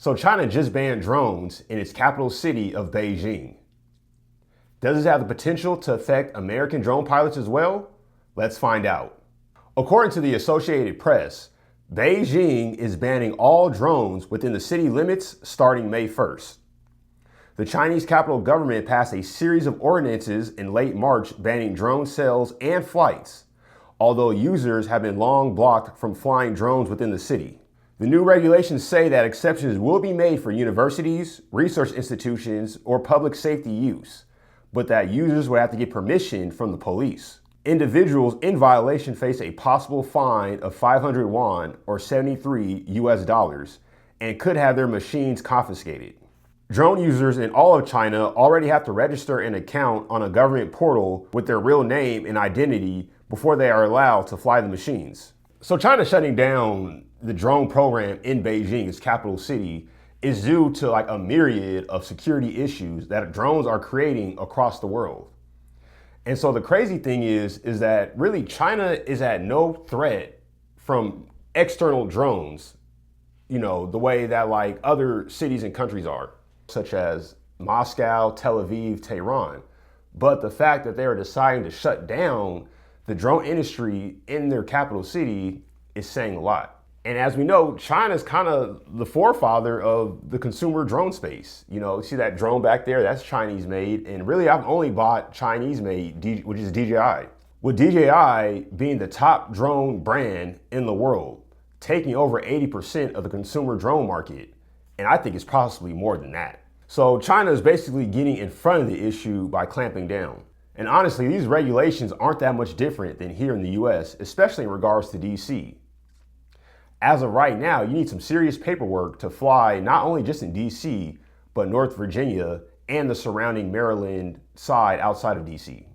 So China just banned drones in its capital city of Beijing. Does this have the potential to affect American drone pilots as well? Let's find out. According to the Associated Press, Beijing is banning all drones within the city limits starting May 1st. The Chinese capital government passed a series of ordinances in late March banning drone sales and flights, although users have been long blocked from flying drones within the city. The new regulations say that exceptions will be made for universities, research institutions, or public safety use, but that users will have to get permission from the police. Individuals in violation face a possible fine of 500 yuan or 73 US dollars and could have their machines confiscated. Drone users in all of China already have to register an account on a government portal with their real name and identity before they are allowed to fly the machines. So China shutting down the drone program in Beijing, its capital city, is due to like a myriad of security issues that drones are creating across the world. And so the crazy thing is that really China is at no threat from external drones, the way that like other cities and countries are, such as Moscow, Tel Aviv, Tehran. But the fact that they are deciding to shut down the drone industry in their capital city is saying a lot. And as we know, China's kind of the forefather of the consumer drone space. See that drone back there? That's Chinese made. And really, I've only bought Chinese made, which is DJI. With DJI being the top drone brand in the world, taking over 80% of the consumer drone market. And I think it's possibly more than that. So China is basically getting in front of the issue by clamping down. And honestly, these regulations aren't that much different than here in the US, especially in regards to DC. As of right now, you need some serious paperwork to fly not only just in DC, but North Virginia and the surrounding Maryland side outside of DC.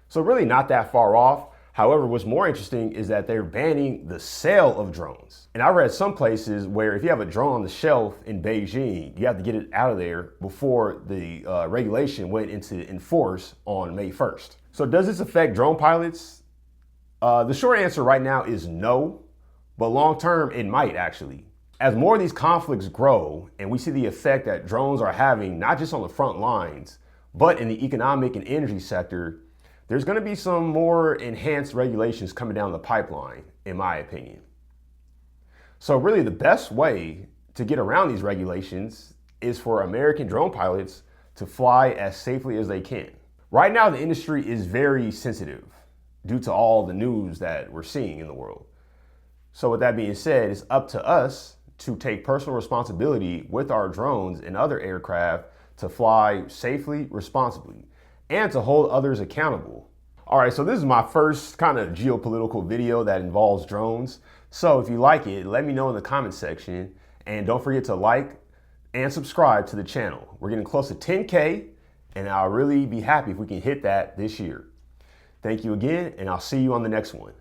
So really not that far off. However, what's more interesting is that they're banning the sale of drones. And I read some places where if you have a drone on the shelf in Beijing, you have to get it out of there before the regulation went into enforce on May 1st. So does this affect drone pilots? The short answer right now is no. But long term, it might actually. As more of these conflicts grow and we see the effect that drones are having, not just on the front lines, but in the economic and energy sector, there's going to be some more enhanced regulations coming down the pipeline, in my opinion. So really the best way to get around these regulations is for American drone pilots to fly as safely as they can. Right now, the industry is very sensitive due to all the news that we're seeing in the world. So with that being said, it's up to us to take personal responsibility with our drones and other aircraft to fly safely, responsibly, and to hold others accountable. All right, so this is my first kind of geopolitical video that involves drones. So if you like it, let me know in the comment section, and don't forget to like and subscribe to the channel. We're getting close to 10K, and I'll really be happy if we can hit that this year. Thank you again, and I'll see you on the next one.